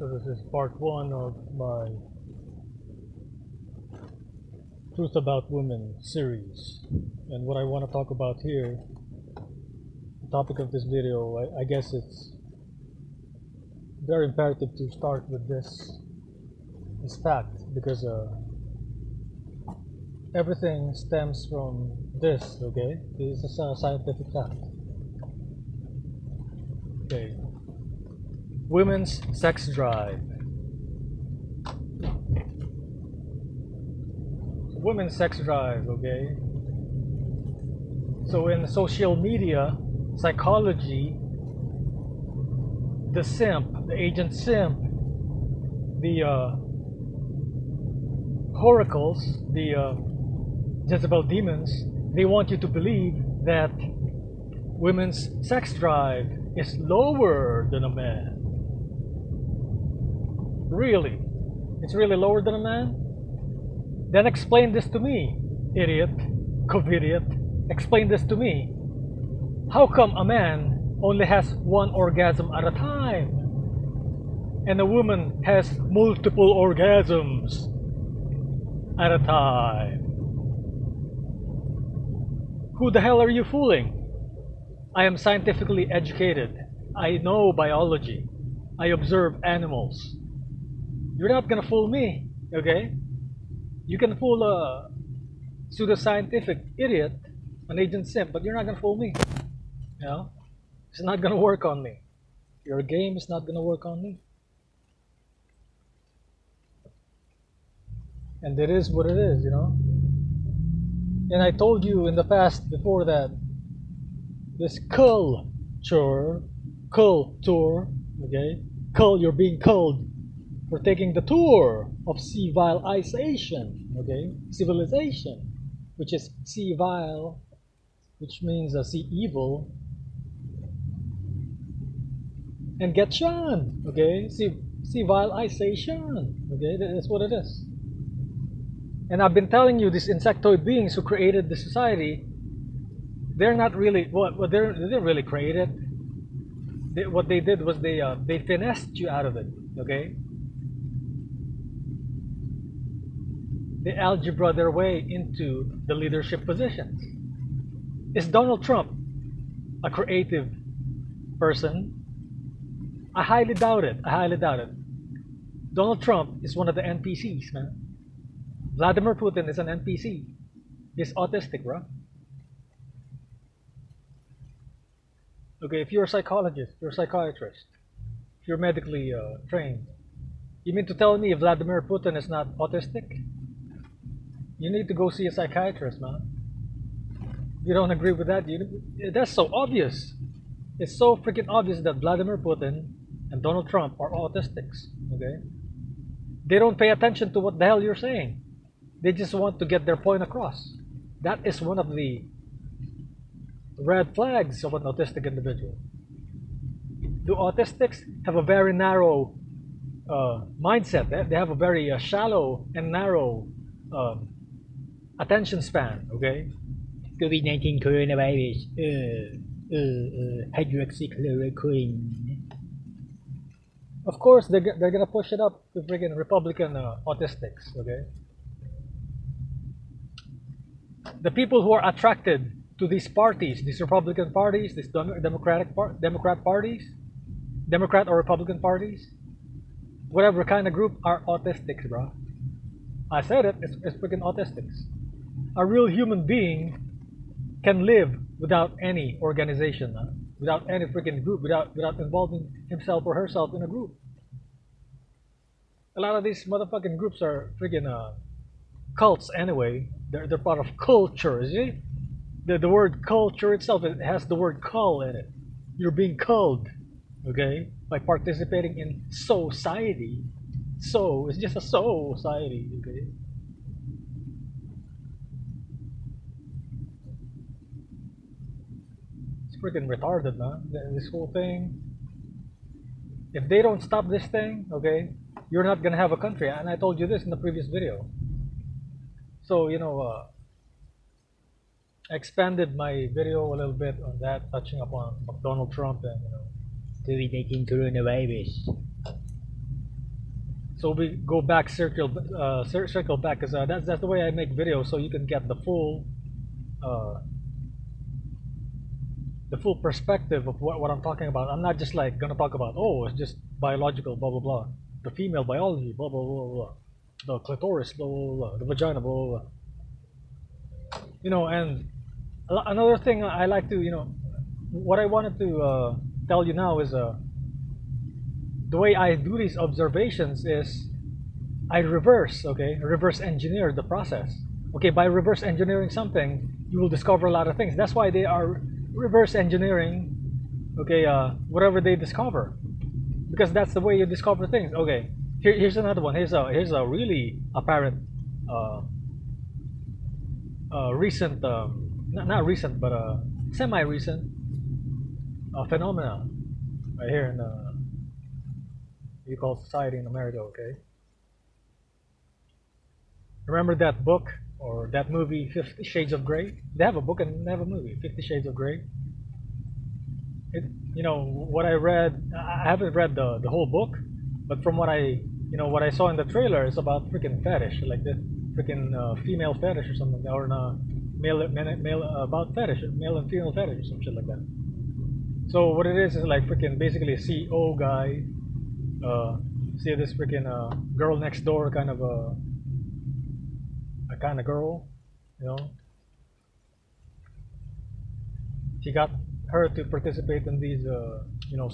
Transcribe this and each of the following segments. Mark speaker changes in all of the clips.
Speaker 1: So this is part one of my Truth About Women series. And what I want to talk about here, the topic of this video, I guess it's very imperative to start with this fact, because everything stems from this, okay? This is a scientific fact. Okay. Women's sex drive. Women's sex drive, okay? So in social media, psychology, the simp, the agent simp, the oracles, the Jezebel demons, they want you to believe that women's sex drive is lower than a man. Really? It's really lower than a man? Then explain this to me, idiot, covidiot. Explain this to me. How come a man only has one orgasm at a time, and a woman has multiple orgasms at a time? Who the hell are you fooling? I am scientifically educated. I know biology. I observe animals. You're not gonna fool me, okay? You can fool a pseudoscientific idiot, an agent simp, but you're not gonna fool me. You know? It's not gonna work on me. Your game is not gonna work on me. And it is what it is, you know? And I told you in the past before that this culture, okay? You're being culled for taking the tour of civilization, okay? Civilization, which is civil, which means see evil, and get shunned, okay? Civilization, okay? That's what it is. And I've been telling you, these insectoid beings who created the society, they're not really they didn't really create it. What they did was they finessed you out of it, okay? They algebra their way into the leadership positions. Is Donald Trump a creative person? I highly doubt it. I highly doubt it. Donald Trump is one of the NPCs, man. Vladimir Putin is an NPC. He's autistic, bro. Okay, if you're a psychologist, you're a psychiatrist, if you're medically trained, you mean to tell me Vladimir Putin is not autistic? You need to go see a psychiatrist, man. You don't agree with that? That's so obvious. It's so freaking obvious that Vladimir Putin and Donald Trump are autistics, okay? They don't pay attention to what the hell you're saying. They just want to get their point across. That is one of the red flags of an autistic individual. Do autistics have a very narrow mindset? They have a very shallow and narrow attention span, okay?
Speaker 2: COVID-19 coronavirus, hydroxychloroquine.
Speaker 1: Of course, they're gonna push it up to freaking Republican autistics, okay? The people who are attracted to these parties, these Republican parties, these Democrat or Republican parties, whatever kind of group, are autistics, bro. I said it, it's freaking autistics. A real human being can live without any organization, without any freaking group, without involving himself or herself in a group. A lot of these motherfucking groups are freaking cults anyway. They're part of culture, you see? The word culture itself, it has the word cull in it. You're being culled, okay, by participating in society. So it's just a society, okay? It's freaking retarded, man. This whole thing. If they don't stop this thing, okay, you're not gonna have a country. And I told you this in the previous video. So, you know, I expanded my video a little bit on that, touching upon Donald Trump and, you know,
Speaker 2: COVID-19 coronavirus.
Speaker 1: So we go back, circle back, because that's the way I make videos, so you can get uh, the full perspective of what I'm talking about. I'm not just like gonna talk about, oh, it's just biological, blah blah blah, the female biology, blah blah blah blah, the clitoris, blah blah blah, the vagina, blah blah blah. And another thing I like to, what I wanted to tell you now is the way I do these observations is I reverse engineer the process. Okay, by reverse engineering something, you will discover a lot of things. That's why they are reverse engineering, okay, whatever they discover, because that's the way you discover things. Okay, here's another one. Here's a really apparent, recent, not recent, but semi-recent phenomena right here in you call society in America. Okay, remember that book or that movie, 50 Shades of Grey? They have a book and they have a movie, 50 Shades of Grey. What I read, I haven't read the whole book, but from what I saw in the trailer, it's about freaking fetish, like this freaking female fetish or something, or male about fetish, male and female fetish or some shit like that. So what it is like freaking basically a CEO guy, see this freaking girl next door kind of a kind of girl, you know. He got her to participate in these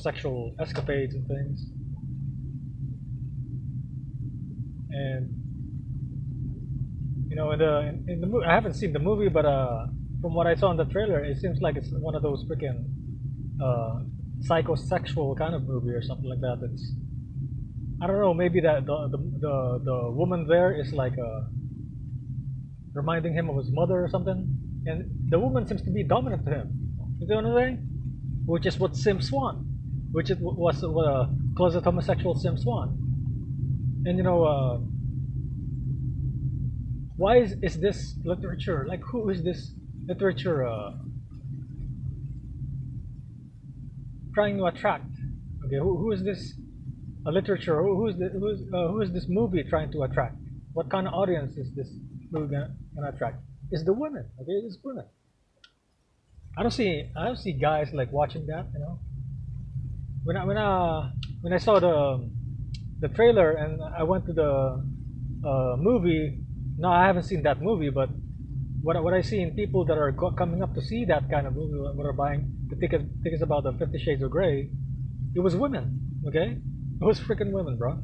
Speaker 1: sexual escapades and things. And in the movie, I haven't seen the movie, but from what I saw in the trailer, it seems like it's one of those freaking psychosexual kind of movie or something like that. It's, I don't know, maybe that the woman there is like reminding him of his mother or something, and the woman seems to be dominant to him. You know what I'm saying? Which is what simps want, which was what a closet homosexual simps want. And why is this literature, like, who is this literature trying to attract? Okay, who is this literature? Who is this movie trying to attract? What kind of audience is this movie gonna attract? It's the women. Okay, it's women. I don't see guys like watching that. When I saw the trailer and I went to the movie. No, I haven't seen that movie, but what I see in people that are coming up to see that kind of movie, what are buying the tickets about the 50 Shades of Grey, it was women. Okay, it was freaking women, bro.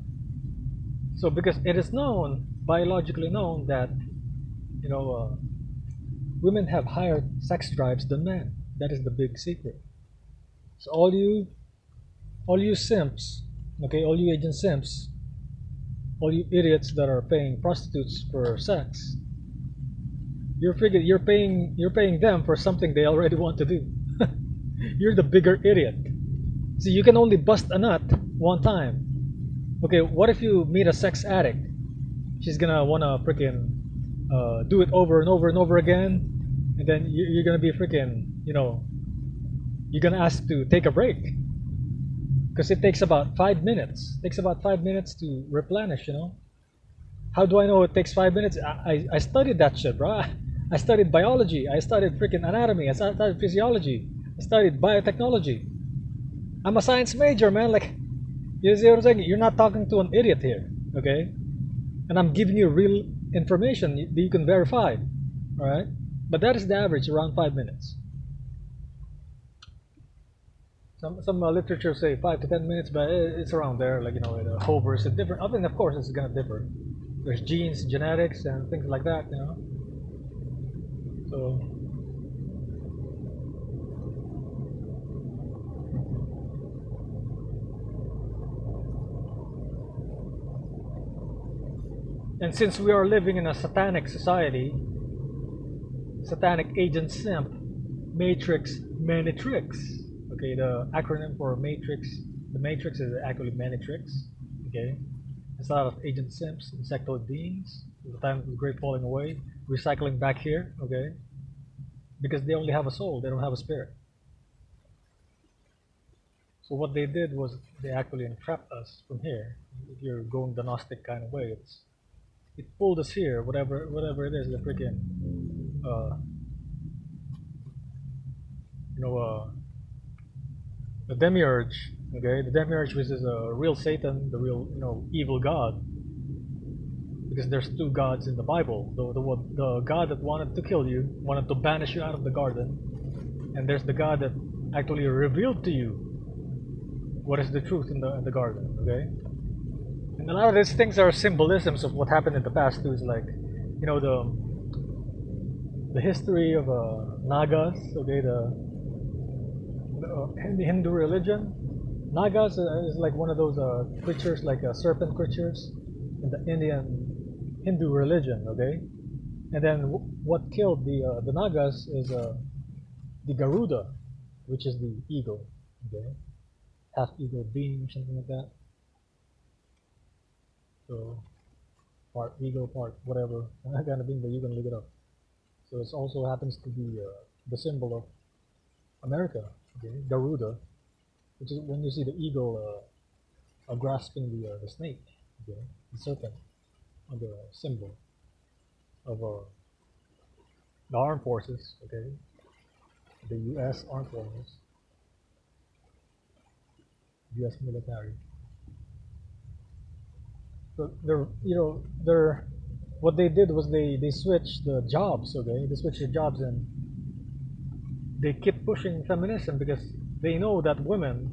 Speaker 1: So because it is known, biologically known, that women have higher sex drives than men. That is the big secret. So all you simps, okay, all you agent simps, all you idiots that are paying prostitutes for sex, you're paying them for something they already want to do. You're the bigger idiot. See, you can only bust a nut one time. Okay, what if you meet a sex addict? She's gonna wanna freaking do it over and over and over again, and then you're gonna be freaking, you're gonna ask to take a break because it takes about 5 minutes. It takes about 5 minutes to replenish. How do I know it takes 5 minutes? I studied that shit, bro. I studied biology. I studied freaking anatomy. I studied physiology. I studied biotechnology. I'm a science major, man. Like, you see what I'm saying? You're not talking to an idiot here, okay? And I'm giving you real information that you can verify, all right? But that is the average, around 5 minutes. Some literature say 5 to 10 minutes, but it's around there. Like, it hovers. It's different. I mean, of course, it's gonna differ. There's genes, genetics, and things like that. So. And since we are living in a satanic society, satanic agent simp, matrix, many tricks. Okay, the acronym for matrix, the matrix is actually many tricks. Okay, it's a lot of agent simps, insectoid beings. The time of the great falling away, recycling back here. Okay, because they only have a soul, they don't have a spirit. So what they did was they actually entrapped us from here. If you're going the Gnostic kind of way, it pulled us here, whatever it is, the freaking uh, you know the demiurge. Okay, the demiurge, which is a real Satan, the real evil god, because there's two gods in the Bible. The God that wanted to kill you, wanted to banish you out of the garden, and there's the God that actually revealed to you what is the truth in the garden. Okay, and a lot of these things are symbolisms of what happened in the past too. Is like, the history of Nagas. Okay, in the Hindu religion, Nagas is like one of those creatures, like serpent creatures in the Indian Hindu religion. Okay, and then what killed the Nagas is the Garuda, which is the eagle. Okay, half eagle being or something like that. So part eagle, part whatever kind of being, but you can look it up. So it also happens to be the symbol of America. Okay, Garuda, which is when you see the eagle grasping the snake, okay, the serpent, on the symbol of the armed forces, okay, the U.S. armed forces, U.S. military. So they're what they did was they switched the jobs, okay, they switched the jobs, and they keep pushing feminism because they know that women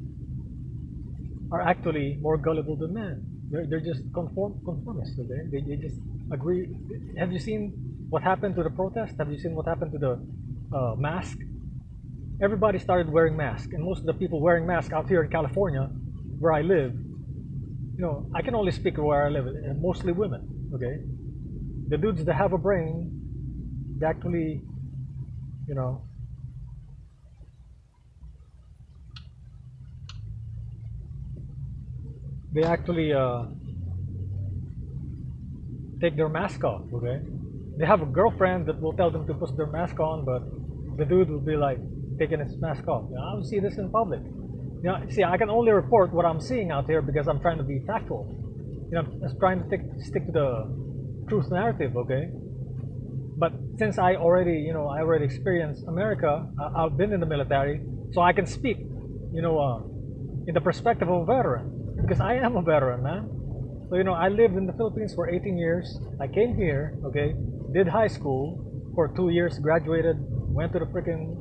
Speaker 1: are actually more gullible than men. They're just conformists. Okay, they just agree. Have you seen what happened to the protest? Have you seen what happened to the mask? Everybody started wearing masks, and most of the people wearing masks out here in California, where I live, I can only speak where I live. Mostly women. Okay, the dudes that have a brain, they actually, you know, they actually take their mask off. Okay, they have a girlfriend that will tell them to put their mask on, but the dude will be like taking his mask off. I don't see this in public. See, I can only report what I'm seeing out here because I'm trying to be factual. I'm just trying to stick to the truth narrative. Okay, but since I already experienced America, I've been in the military, so I can speak, in the perspective of a veteran, because I am a veteran, man. So I lived in the Philippines for 18 years. I came here, okay, did high school for 2 years, graduated, went to the freaking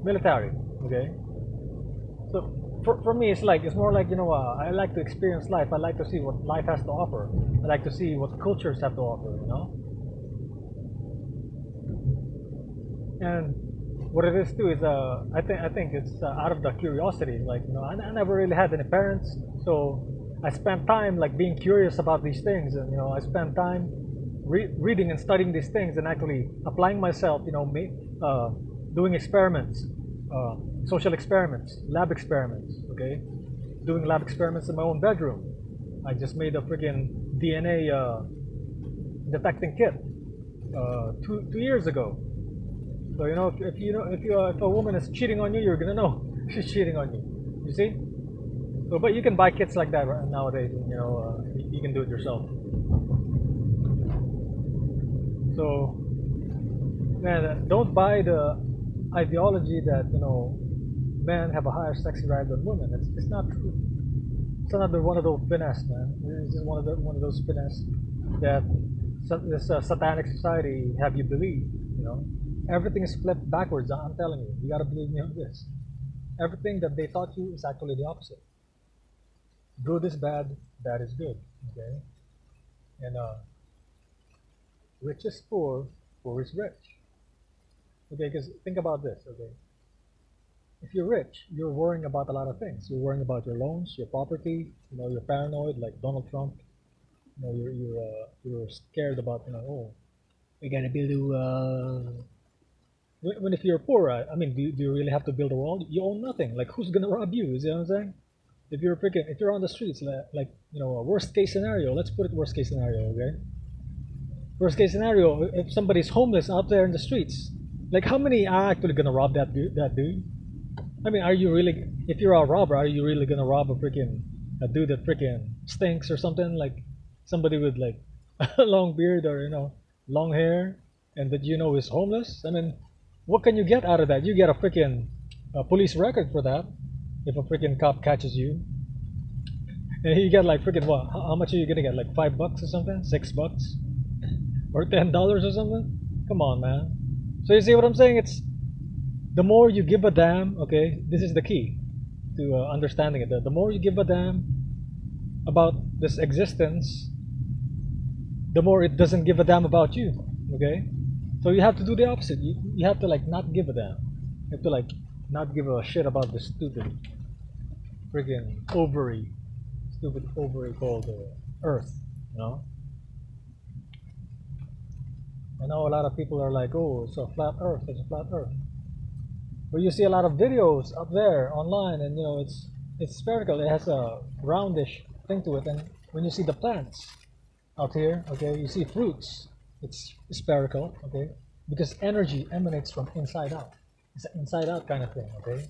Speaker 1: military, okay. So for me, it's more like I like to experience life. I like to see what life has to offer. I like to see what cultures have to offer. And what it is too is I think it's out of the curiosity. Like I never really had any parents, so I spent time like being curious about these things, and I spent time reading and studying these things, and actually applying myself. Doing experiments, social experiments, lab experiments. Okay, doing lab experiments in my own bedroom. I just made a freaking DNA detecting kit 2 years ago. So if a woman is cheating on you, you're gonna know she's cheating on you. You see? So, but you can buy kits like that nowadays. You can do it yourself. So, man, don't buy the ideology that men have a higher sex drive than women. It's not true. It's another one of those finesse, man. It's just one of those finesse that this satanic society have you believe. Everything is flipped backwards. I'm telling you, you gotta believe me on this. Everything that they taught you is actually the opposite. Good is bad, bad is good. Okay, and rich is poor, poor is rich. Okay, because think about this. Okay, if you're rich, you're worrying about a lot of things. You're worrying about your loans, your property. You're paranoid, like Donald Trump. You're scared about oh,
Speaker 2: We gotta build a
Speaker 1: when if you're poor, I mean, do you really have to build a wall? You own nothing. Like, who's gonna rob you? You see what I'm saying? If you're on the streets, like a worst case scenario. Let's put it worst case scenario, okay? Worst case scenario, if somebody's homeless out there in the streets, like how many are actually gonna rob that dude? I mean, are you really? If you're a robber, are you really gonna rob a dude that freaking stinks or something? Like somebody with like a long beard or long hair, and that is homeless. I mean, what can you get out of that? You get a freaking police record for that. If a freaking cop catches you, and you get like freaking what? How much are you gonna get? Like $5 or something? $6 or $10 or something? Come on, man. So you see what I'm saying? It's the more you give a damn. Okay, this is the key to understanding it. The more you give a damn about this existence, the more it doesn't give a damn about you. Okay, so you have to do the opposite. You have to like not give a damn. You have to like not give a shit about this freaking stupid ovary called Earth. You know, I know a lot of people are like, oh, it's a flat Earth. It's a flat Earth. But you see a lot of videos up there online, and it's spherical. It has a roundish thing to it, and when you see the plants out here, okay, you see fruits. It's spherical, okay, because energy emanates from inside out. It's an inside out kind of thing, okay.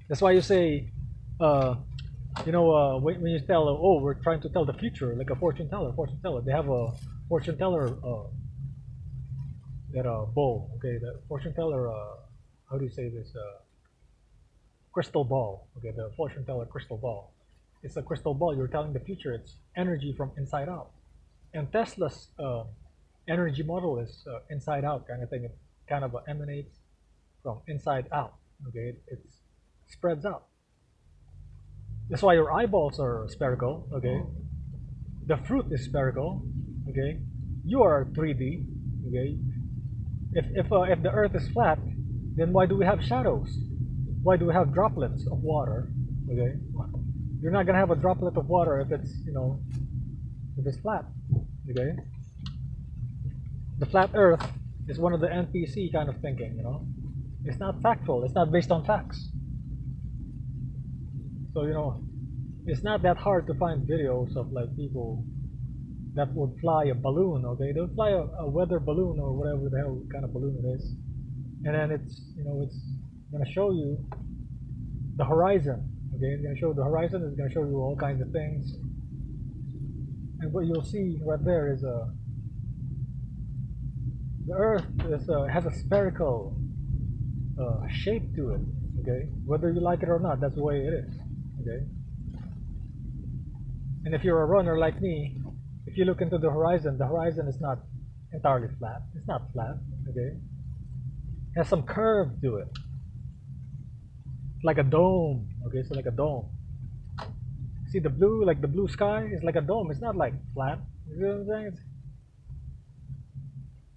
Speaker 1: That's why you say, when you tell, oh, we're trying to tell the future, like a fortune teller. Fortune teller. They have a fortune teller that bowl, okay. The fortune teller. How do you say this? Crystal ball. Okay, the fortune teller crystal ball. It's a crystal ball. You're telling the future. It's energy from inside out. And Tesla's energy model is inside out kind of thing. It kind of emanates from inside out. Okay, it spreads out. That's why your eyeballs are spherical. Okay, the fruit is spherical. Okay, you are 3D. Okay, if the Earth is flat, then why do we have shadows? Why do we have droplets of water? Okay, you're not gonna have a droplet of water if it's flat. Okay, the flat Earth is one of the NPC kind of thinking. It's not factual. It's not based on facts. So it's not that hard to find videos of like people that would fly a balloon. Okay, they'll fly a weather balloon or whatever the hell kind of balloon it is, and then it's gonna show you the horizon. Okay, it's gonna show the horizon. It's gonna show you all kinds of things, and what you'll see right there is the Earth has a spherical shape to it. Okay, whether you like it or not, that's the way it is. Okay, and if you're a runner like me, if you look into the horizon is not entirely flat. It's not flat. Okay, it has some curve to it, like a dome. Okay, so like a dome. See the blue, like the blue sky is like a dome. It's not like flat. You see what I'm saying?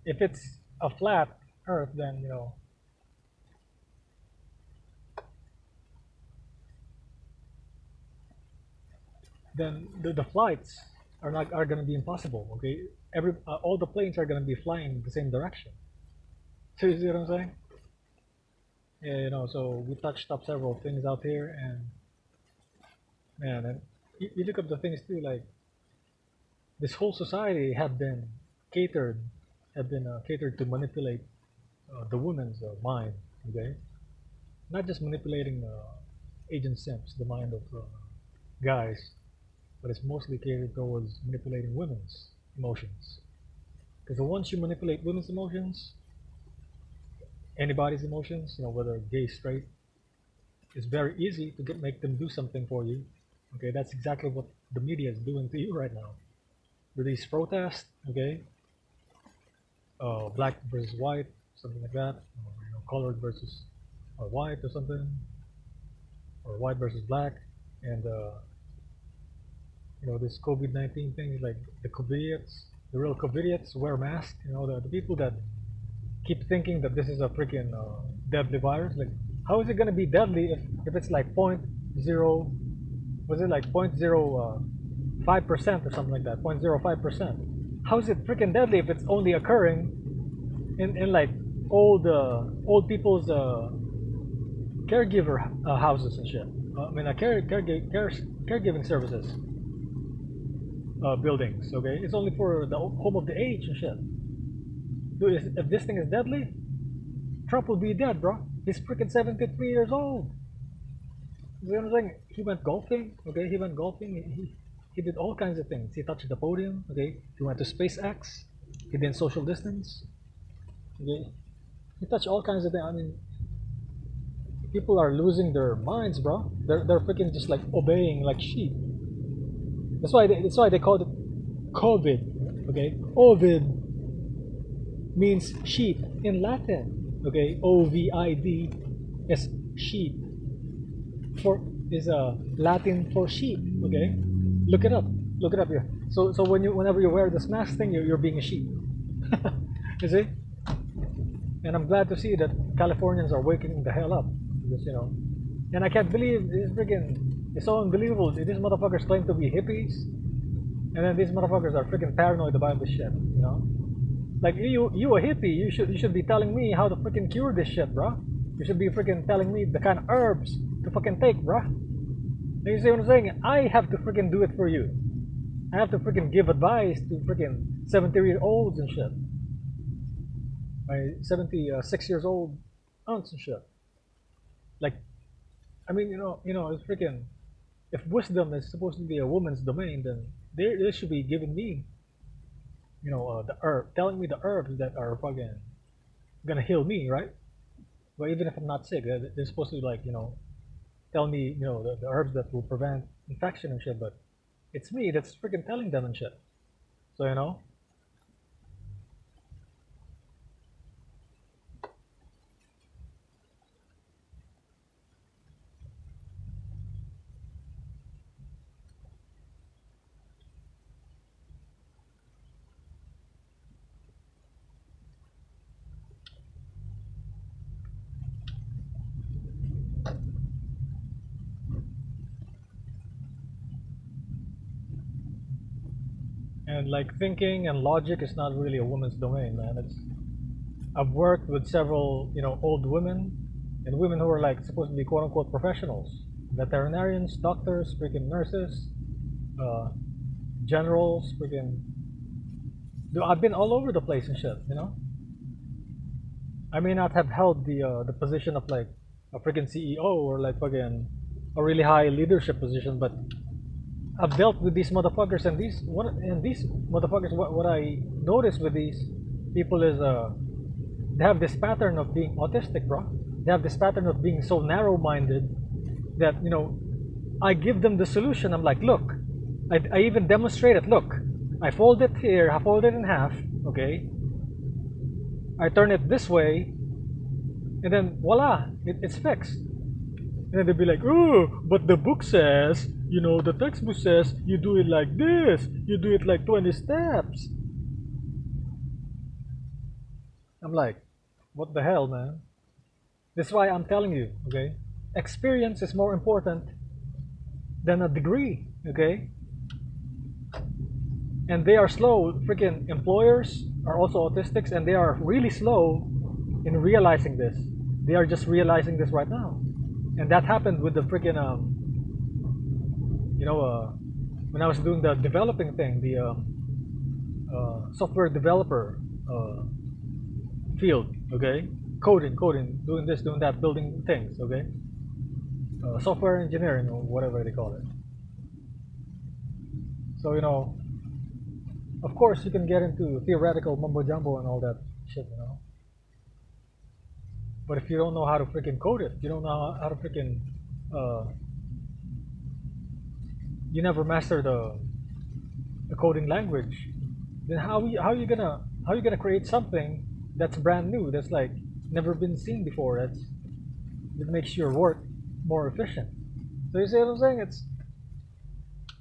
Speaker 1: If it's a flat Earth, then the flights are going to be impossible. Okay, all the planes are going to be flying in the same direction. So you see what I'm saying? Yeah, so we touched up several things out here, and man, and you look up the things too. Like this whole society catered, had been catered to manipulate the woman's mind. Okay, not just manipulating Agent Simps, the mind of guys, but it's mostly catered towards manipulating women's emotions. Because once you manipulate women's emotions, anybody's emotions, whether gay, straight, it's very easy to make them do something for you. Okay, that's exactly what the media is doing to you right now. With these protests, okay, black versus white, something like that, or, colored versus white or something, or white versus black, and this COVID-19 thing is like the real COVIDiots wear masks. The people that keep thinking that this is a freaking deadly virus. Like, how is it gonna be deadly if it's like point zero, was it like 0.05% or something like that, 0.05%? How is it freaking deadly if it's only occurring in like old people's caregiver houses and shit? I mean, caregiving services buildings. Okay, it's only for the home of the aged and shit. Dude, if this thing is deadly, Trump will be dead, bro. He's freaking 73 years old. You know what I'm saying? He went golfing, okay? He went golfing. He did all kinds of things. He touched the podium, okay? He went to SpaceX. He did social distance, okay? He touched all kinds of things. I mean, people are losing their minds, bro. They're freaking just like obeying like sheep. That's why they called it COVID, okay? Ovid means sheep in Latin, okay? O-V-I-D is sheep. For is Latin for sheep. Okay, look it up. Look it up here. So whenever you wear this mask thing, you're being a sheep. You see? And I'm glad to see that Californians are waking the hell up. Because and I can't believe it's so unbelievable. These motherfuckers claim to be hippies, and then these motherfuckers are freaking paranoid about this shit. Like you a hippie, you should be telling me how to freaking cure this shit, bro. You should be freaking telling me the kind of herbs to freaking take, bruh. You see what I'm saying? I have to freaking do it for you. I have to freaking give advice to freaking 70-year-olds and shit. My 76 years old aunts and shit. Like, I mean, it's freaking. If wisdom is supposed to be a woman's domain, then they should be giving me, the herb, telling me the herbs that are fucking gonna heal me, right? But even if I'm not sick, they're supposed to like tell me the herbs that will prevent infection and shit. But it's me that's freaking telling them and shit. So and like thinking and logic is not really a woman's domain, man. I've worked with several old women and women who are like supposed to be quote unquote professionals, veterinarians, doctors, freaking nurses, uh, generals, freaking. Dude, I've been all over the place and shit. I may not have held the position of like a freaking CEO or like fucking a really high leadership position, but I've dealt with these motherfuckers, and these motherfuckers. What I notice with these people is they have this pattern of being autistic, bro. They have this pattern of being so narrow-minded that I give them the solution. I'm like, look, I even demonstrate it. Look, I fold it here, I fold it in half, okay. I turn it this way, and then voila, it's fixed. And then they'll be like, oh, but the book says, the textbook says you do it like this, you do it like 20 steps. I'm like, what the hell, man? That's why I'm telling you, okay? Experience is more important than a degree, okay? And they are slow. Freaking employers are also autistics, and they are really slow in realizing this. They are just realizing this right now, and that happened with the freaking when I was doing the developing thing, the software developer field, okay, coding, doing this, doing that, building things, okay, software engineering or whatever they call it. So of course, you can get into theoretical mumbo jumbo and all that shit. But if you don't know how to freaking code it, you don't know how to freaking, you never master the coding language, then how you gonna create something that's brand new, that's like never been seen before, that makes your work more efficient. So you see what I'm saying?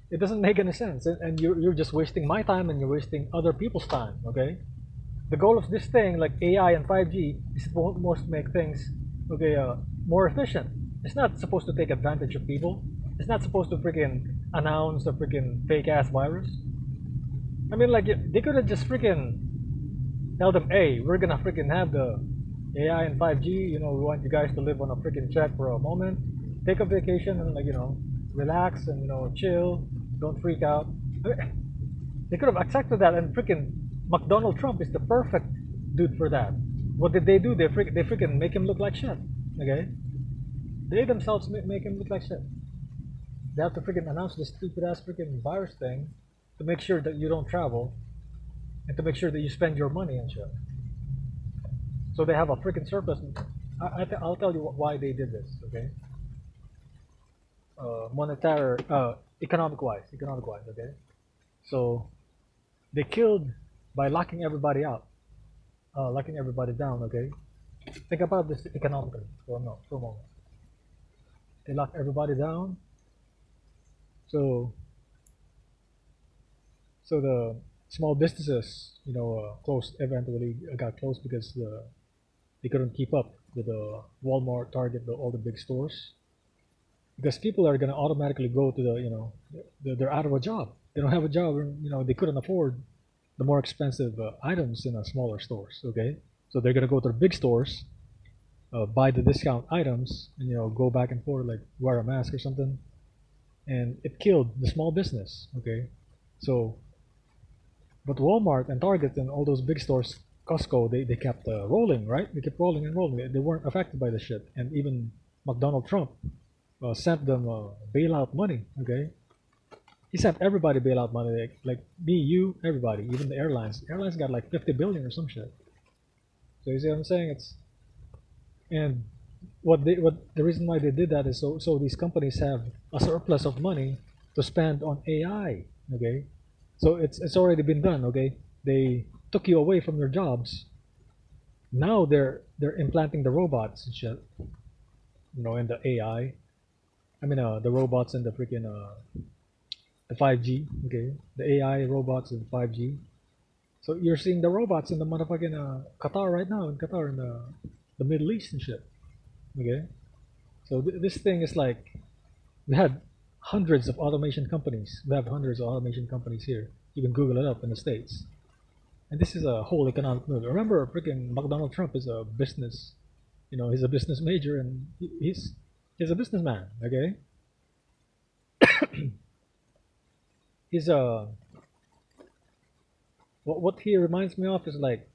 Speaker 1: It doesn't make any sense, and you're just wasting my time and you're wasting other people's time, okay? The goal of this thing, like AI and 5G, is supposed to make things, okay, more efficient. It's not supposed to take advantage of people. It's not supposed to freaking announce a freaking fake ass virus. I mean, like, they could have just freaking tell them, hey, we're gonna freaking have the AI and 5G, we want you guys to live on a freaking check for a moment, take a vacation and like, relax and chill, don't freak out. They could have accepted that, and freaking McDonald Trump is the perfect dude for that. What did they do? They freaking make him look like shit. Okay, They themselves make him look like shit. They have to freaking announce this stupid ass freaking virus thing to make sure that you don't travel and to make sure that you spend your money and shit. So they have a freaking surplus. I'll tell you why they did this. Okay, monetary, economic wise. Okay, so they killed by locking everybody out, locking everybody down. Okay, think about this economically for a moment. They lock everybody down, so the small businesses, closed eventually got closed because they couldn't keep up with the Walmart, Target, all the big stores. Because people are gonna automatically go to they're out of a job. They don't have a job, they couldn't afford the more expensive items in smaller stores. Okay, so they're gonna go to the big stores, buy the discount items, and go back and forth like wear a mask or something, and it killed the small business. Okay, so but Walmart and Target and all those big stores, Costco, they kept rolling, right? They kept rolling and rolling. They weren't affected by the shit, and even McDonald Trump sent them bailout money. Okay, he sent everybody bailout money, like me, you, everybody, even the airlines. Airlines got like 50 billion or some shit. So you see what I'm saying? It's and what the reason why they did that is so these companies have a surplus of money to spend on AI. Okay, so it's already been done. Okay, they took you away from your jobs. Now they're implanting the robots and shit. And the AI. I mean, the robots and the freaking the 5G. Okay, the AI robots and 5G. So you're seeing the robots in the motherfucking Qatar right now, in Qatar, in the Middle East and shit. Okay, so this thing is like we had hundreds of automation companies. We have hundreds of automation companies here. You can Google it up in the States. And this is a whole economic move. Remember, freaking McDonald Trump is a business, he's a business major and he's a businessman. Okay, he's a what he reminds me of is like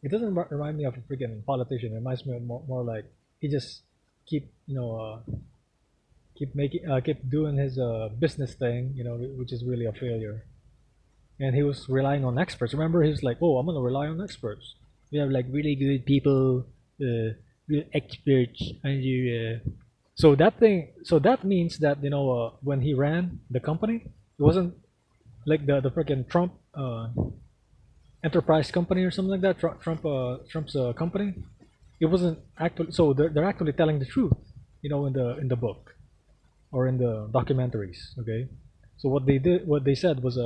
Speaker 1: it doesn't remind me of a freaking politician. It reminds me of more like he just keep keep doing his business thing, which is really a failure. And he was relying on experts. Remember, he was like, "Oh, I'm gonna rely on experts. We have like really good people, real experts, and you." So that means that when he ran the company, it wasn't like the freaking Trump enterprise company or something like that. Trump's company. It wasn't actually. So they're actually telling the truth, in the book or in the documentaries. Okay, so what they said was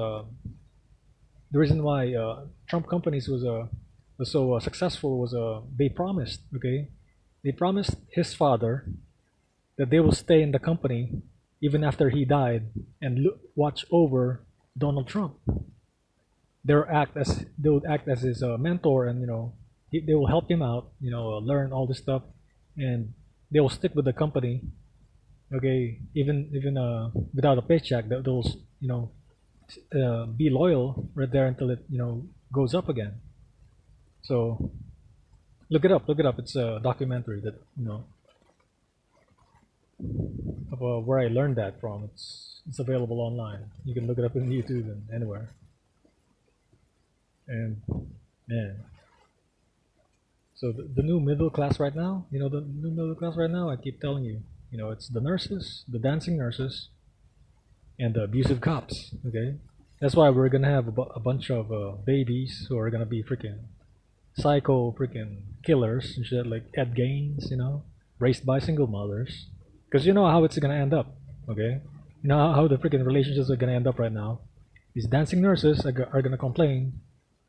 Speaker 1: the reason why Trump companies was so successful was they promised. Okay, they promised his father that they will stay in the company even after he died and watch over Donald Trump. They would act as his mentor, and they will help him out, learn all this stuff, and they will stick with the company. Okay, even without a paycheck, they'll be loyal right there until it goes up again. So look it up. It's a documentary that of where I learned that from. It's available online. You can look it up in YouTube and anywhere. And man, so the new middle class right now, the new middle class right now. I keep telling you, it's the nurses, the dancing nurses, and the abusive cops. Okay, that's why we're gonna have a bunch of babies who are gonna be freaking psycho freaking killers and shit like Ed Gaines, raised by single mothers. Because you know how it's gonna end up, okay? You know how the freaking relationships are gonna end up right now. These dancing nurses are gonna complain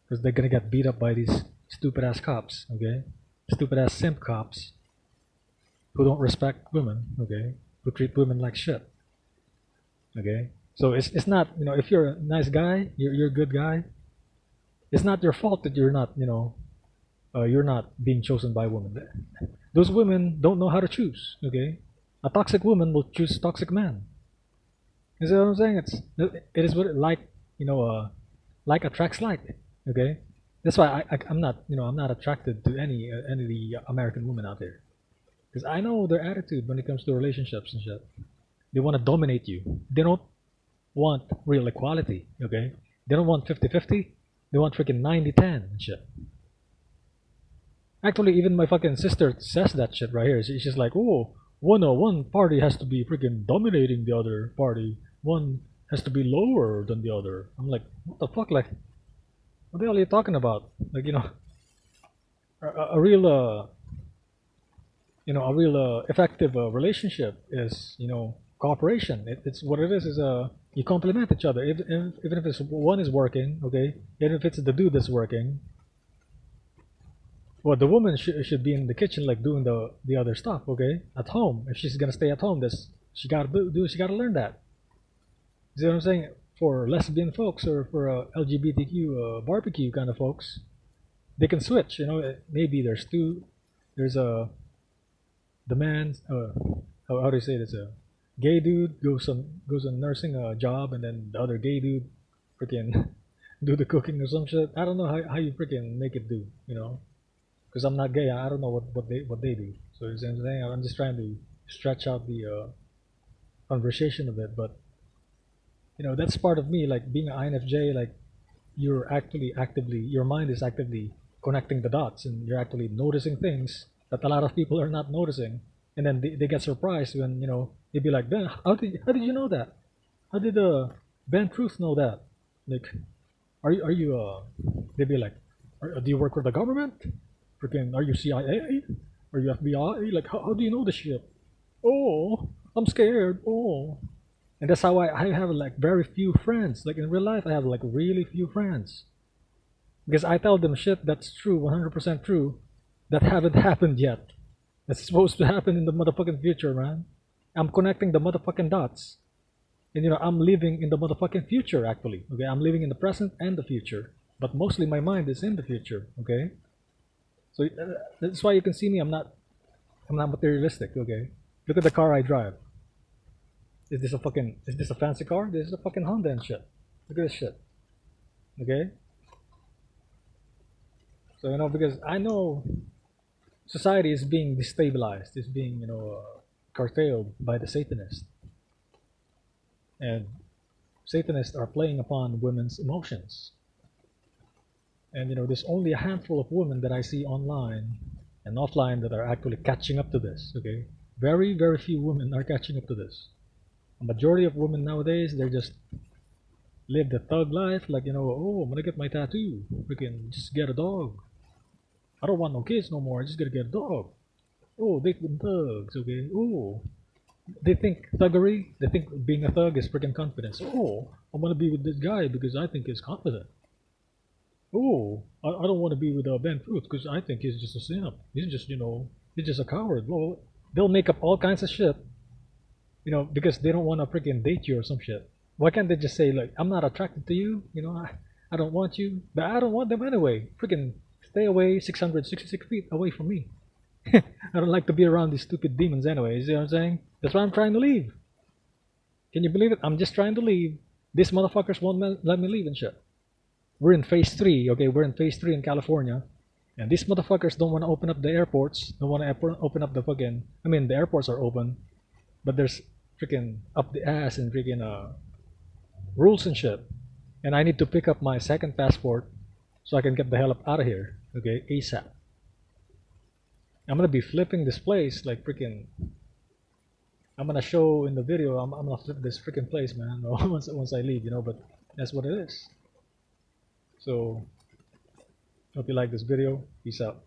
Speaker 1: because they're gonna get beat up by these stupid ass cops, okay? Stupid ass simp cops who don't respect women, okay? Who treat women like shit, okay? So it's not if you're a nice guy, you're a good guy. It's not your fault that you're not being chosen by women. Those women don't know how to choose, okay? A toxic woman will choose toxic man. You see what I'm saying? It is what like attracts like. Okay, that's why I'm not I'm not attracted to any of the American women out there. Because I know their attitude when it comes to relationships and shit. They want to dominate you. They don't want real equality, okay? They don't want 50-50. They want freaking 90-10 and shit. Actually, even my fucking sister says that shit right here. She's just like, oh, one party has to be freaking dominating the other party. One has to be lower than the other. I'm like, what the fuck? Like, what the hell are you talking about? Like, a real, a real effective relationship is, cooperation. It's what it is you complement each other. Even if it's one is working, okay, even if it's the dude that's working, well, the woman should be in the kitchen, like doing the other stuff, okay, at home. If she's gonna stay at home, this she gotta do. She gotta learn that. See what I'm saying? For lesbian folks or for LGBTQ barbecue kind of folks, they can switch. Maybe there's two. There's the man. How do you say this? A gay dude goes on nursing a job, and then the other gay dude freaking do the cooking or some shit. I don't know how you freaking make it do. Because I'm not gay. I don't know what they do. So you see what I'm saying? I'm just trying to stretch out the conversation a bit, but that's part of me. Like being an INFJ, like you're actually actively, your mind is actively connecting the dots, and you're actually noticing things that a lot of people are not noticing, and then they get surprised when they'd be like, Ben, how did you know that? How did Ben Truth know that? Like, are you they'd be like, do you work for the government? Freaking, are you CIA? Are you FBI? Like, how do you know this shit? Oh, I'm scared. Oh, and that's how I have like very few friends. Like in real life, I have like really few friends because I tell them shit that's true, 100% true, that haven't happened yet. That's supposed to happen in the motherfucking future, man. I'm connecting the motherfucking dots, and I'm living in the motherfucking future. Actually, okay, I'm living in the present and the future, but mostly my mind is in the future. Okay, so that's why you can see me. I'm not materialistic. Okay, look at the car I drive. Is this a fancy car? This is a fucking Honda and shit. Look at this shit. Okay? So because I know society is being destabilized, is being, curtailed by the Satanists. And Satanists are playing upon women's emotions. And there's only a handful of women that I see online and offline that are actually catching up to this, okay? Very, very few women are catching up to this. A majority of women nowadays, they're just live the thug life, like oh, I'm gonna get my tattoo, freaking just get a dog. I don't want no kids no more. I just gotta get a dog. Oh, they with thugs, okay. Oh, they think thuggery. They think being a thug is freaking confidence. Oh, I want to be with this guy because I think he's confident. Oh, I don't want to be with Ben Fruit because I think he's just a simp. He's just a coward. Well, they'll make up all kinds of shit because they don't want to freaking date you or some shit. Why can't they just say like, I'm not attracted to you, I don't want you, but I don't want them anyway. Freaking stay away 666 feet away from me. I don't like to be around these stupid demons anyway. You see what I'm saying? That's why I'm trying to leave. Can you believe it? I'm just trying to leave. These motherfuckers won't let me leave and shit. We're in phase 3, okay? We're in phase 3 in California. And these motherfuckers don't want to open up the airports. Don't want to open up the fucking... I mean, the airports are open. But there's freaking up the ass and freaking rules and shit. And I need to pick up my second passport so I can get the hell up out of here. Okay, ASAP. I'm gonna be flipping this place like freaking. I'm gonna show in the video. I'm gonna flip this freaking place, man. once I leave, But that's what it is. So, hope you like this video. Peace out.